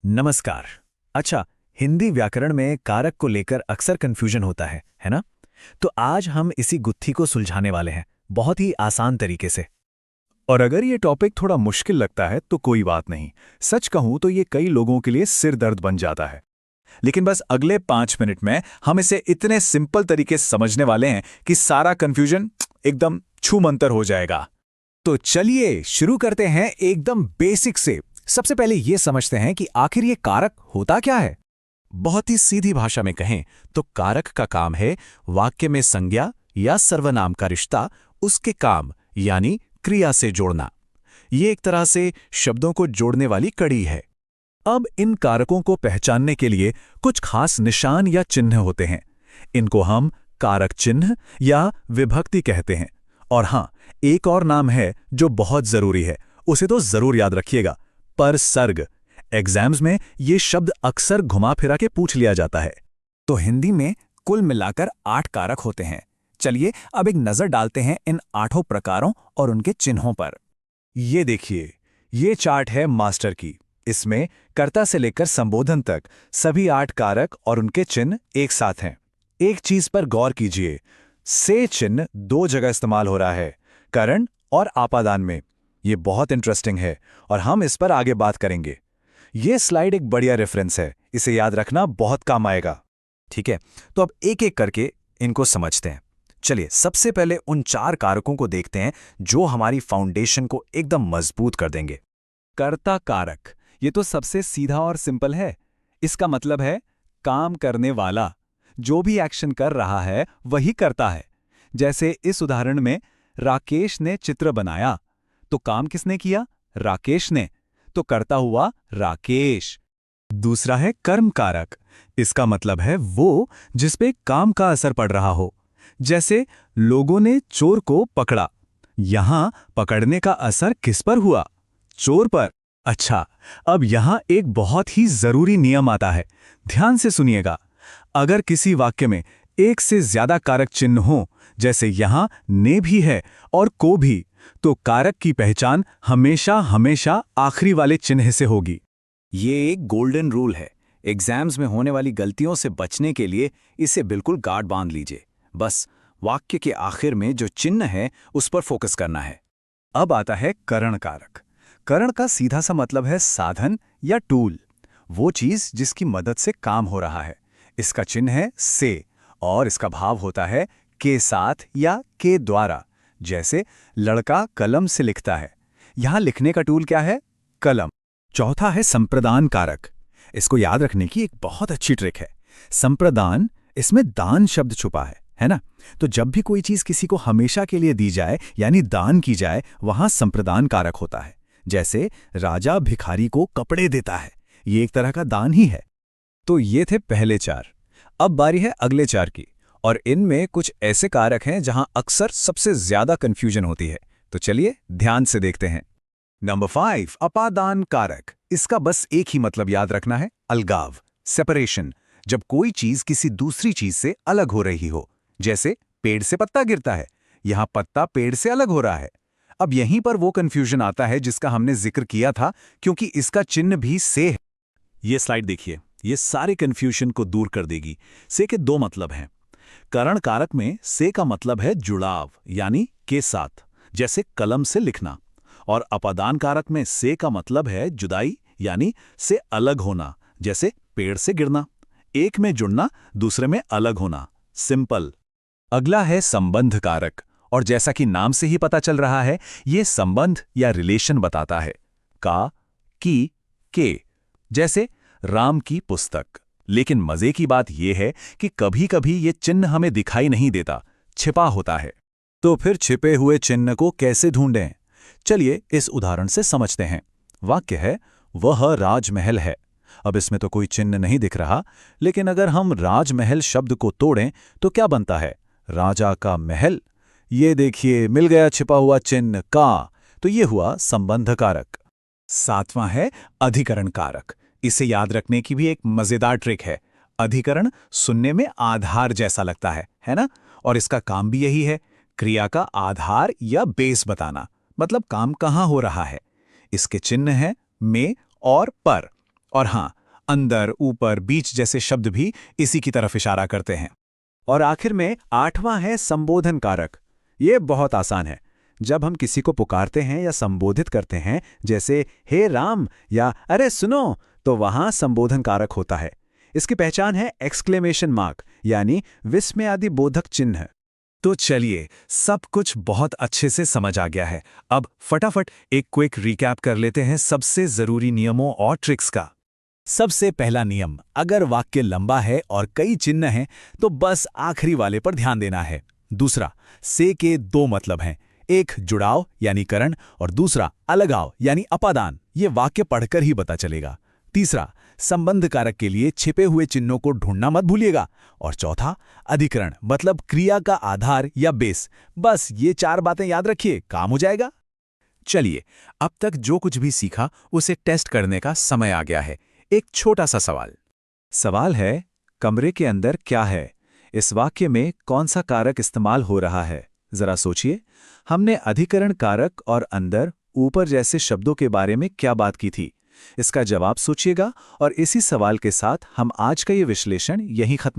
नमस्कार। अच्छा, हिंदी व्याकरण में कारक को लेकर अक्सर कंफ्यूजन होता है ना? तो आज हम इसी गुत्थी को सुलझाने वाले हैं, बहुत ही आसान तरीके से। और अगर ये टॉपिक थोड़ा मुश्किल लगता है तो कोई बात नहीं। सच कहूं तो ये कई लोगों के लिए सिर दर्द बन जाता है। लेकिन बस अगले 5 मिनट में हम इसे इतने सिंपल तरीके से समझने वाले हैं कि सारा कंफ्यूजन एकदम छूमंतर हो जाएगा। तो चलिए शुरू करते हैं एकदम बेसिक से। सबसे पहले ये समझते हैं कि आखिर ये कारक होता क्या है। बहुत ही सीधी भाषा में कहें तो कारक का काम है वाक्य में संज्ञा या सर्वनाम का रिश्ता उसके काम यानी क्रिया से जोड़ना। ये एक तरह से शब्दों को जोड़ने वाली कड़ी है। अब इन कारकों को पहचानने के लिए कुछ खास निशान या चिन्ह होते हैं। इनको हम कारक चिन्ह या विभक्ति कहते हैं। और हाँ, एक और नाम है जो बहुत जरूरी है, उसे तो जरूर याद रखिएगा, परसर्ग। एग्जाम्स में ये शब्द अक्सर घुमा फिरा के पूछ लिया जाता है। तो हिंदी में कुल मिलाकर 8 कारक होते हैं। चलिए अब एक नजर डालते हैं इन 8 प्रकारों और उनके चिन्हों पर। ये देखिए, ये चार्ट है मास्टर की। इसमें कर्ता से लेकर संबोधन तक सभी 8 कारक और उनके चिन्ह एक साथ हैं। एक चीज पर गौर कीजिए, से चिन्ह 2 जगह इस्तेमाल हो रहा है, करण और आपादान में। ये बहुत इंटरेस्टिंग है और हम इस पर आगे बात करेंगे। ये स्लाइड एक बढ़िया रेफरेंस है, इसे याद रखना बहुत काम आएगा। ठीक है, तो अब एक एक करके इनको समझते हैं। चलिए सबसे पहले उन 4 कारकों को देखते हैं जो हमारी फाउंडेशन को एकदम मजबूत कर देंगे। कर्ता कारक, ये तो सबसे सीधा और सिंपल है। इसका मतलब है काम करने वाला। जो भी एक्शन कर रहा है वही करता है। जैसे इस उदाहरण में राकेश ने चित्र बनाया, तो काम किसने किया? राकेश ने। तो करता हुआ राकेश। दूसरा है कर्म कारक। इसका मतलब है वो जिस पे काम का असर पड़ रहा हो। जैसे लोगों ने चोर को पकड़ा, यहां पकड़ने का असर किस पर हुआ? चोर पर। अच्छा, अब यहां एक बहुत ही जरूरी नियम आता है, ध्यान से सुनिएगा। अगर किसी वाक्य में एक से ज्यादा कारक चिन्ह हो, जैसे यहां ने भी है और को भी, तो कारक की पहचान हमेशा हमेशा आखिरी वाले चिन्ह से होगी। ये एक गोल्डन रूल है। एग्जाम्स में होने वाली गलतियों से बचने के लिए इसे बिल्कुल गार्ड बांध लीजिए। बस वाक्य के आखिर में जो चिन्ह है उस पर फोकस करना है। अब आता है करण कारक। करण का सीधा सा मतलब है साधन या टूल, वो चीज जिसकी मदद से काम हो रहा है। इसका चिन्ह है से और इसका भाव होता है के साथ या के द्वारा। जैसे लड़का कलम से लिखता है, यहां लिखने का टूल क्या है? कलम। चौथा है संप्रदान कारक। इसको याद रखने की एक बहुत अच्छी ट्रिक है। संप्रदान, इसमें दान शब्द छुपा है ना? तो जब भी कोई चीज किसी को हमेशा के लिए दी जाए यानी दान की जाए, वहां संप्रदान कारक होता है। जैसे राजा भिखारी को कपड़े देता है, ये एक तरह का दान ही है। तो ये थे पहले 4। अब बारी है अगले 4 की, और इनमें कुछ ऐसे कारक हैं जहां अक्सर सबसे ज्यादा कंफ्यूजन होती है। तो चलिए ध्यान से देखते हैं। नंबर 5, अपादान कारक। इसका बस एक ही मतलब याद रखना है, अलगाव, सेपरेशन। जब कोई चीज किसी दूसरी चीज से अलग हो रही हो, जैसे पेड़ से पत्ता गिरता है, यहां पत्ता पेड़ से अलग हो रहा है। अब यहीं पर वो कंफ्यूजन आता है जिसका हमने जिक्र किया था, क्योंकि इसका चिन्ह भी से है। ये स्लाइड देखिए, ये सारे कंफ्यूजन को दूर कर देगी। से के 2 मतलब हैं। करण कारक में से का मतलब है जुड़ाव यानी के साथ, जैसे कलम से लिखना। और अपादान कारक में से का मतलब है जुदाई यानी से अलग होना, जैसे पेड़ से गिरना। एक में जुड़ना, दूसरे में अलग होना। सिंपल। अगला है संबंध कारक, और जैसा कि नाम से ही पता चल रहा है, ये संबंध या रिलेशन बताता है। का, की, के। जैसे राम की पुस्तक। लेकिन मजे की बात यह है कि कभी-कभी ये चिन्ह हमें दिखाई नहीं देता, छिपा होता है। तो फिर छिपे हुए चिन्ह को कैसे ढूंढें? चलिए इस उदाहरण से समझते हैं। वाक्य है, वह राजमहल है। अब इसमें तो कोई चिन्ह नहीं दिख रहा, लेकिन अगर हम राजमहल शब्द को तोड़ें तो क्या बनता है? राजा का महल। ये देखिए, मिल गया छिपा हुआ चिन्ह का। तो ये हुआ संबंध कारक। 7वां है अधिकरण कारक। इसे याद रखने की भी एक मजेदार ट्रिक है। अधिकरण सुनने में आधार जैसा लगता है ना? और इसका काम भी यही है, क्रिया का आधार या बेस बताना, मतलब काम कहां हो रहा है। इसके चिन्ह हैं में और पर। और हाँ, अंदर, ऊपर, बीच जैसे शब्द भी इसी की तरफ इशारा करते हैं। और आखिर में 8वां है संबोधन कारक। ये बहुत आसान है। जब हम किसी को पुकारते हैं या संबोधित करते हैं, जैसे हे राम या अरे सुनो, तो वहां संबोधन कारक होता है। इसकी पहचान है एक्सक्लेमेशन मार्क, यानी विस्मय आदि बोधक चिन्ह। तो चलिए, सब कुछ बहुत अच्छे से समझ आ गया है। अब फटाफट एक क्विक रिकैप कर लेते हैं सबसे जरूरी नियमों और ट्रिक्स का। सबसे पहला नियम, अगर वाक्य लंबा है और कई चिन्ह हैं तो बस आखिरी वाले पर ध्यान देना है। दूसरा, से के दो मतलब हैं, एक जुड़ाव यानी करण और दूसरा अलगाव यानी अपादान। ये वाक्य पढ़कर ही पता चलेगा। तीसरा, संबंध कारक के लिए छिपे हुए चिन्हों को ढूंढना मत भूलिएगा। और चौथा, अधिकरण मतलब क्रिया का आधार या बेस। बस ये 4 बातें याद रखिए, काम हो जाएगा। चलिए, अब तक जो कुछ भी सीखा उसे टेस्ट करने का समय आ गया है। एक छोटा सा सवाल। सवाल है, कमरे के अंदर क्या है? इस वाक्य में कौन सा कारक इस्तेमाल हो रहा है? जरा सोचिए। हमने अधिकरण कारक और अंदर, ऊपर जैसे शब्दों के बारे में क्या बात की थी? इसका जवाब सोचिएगा और इसी सवाल के साथ हम आज का ये विश्लेषण यहीं खत्म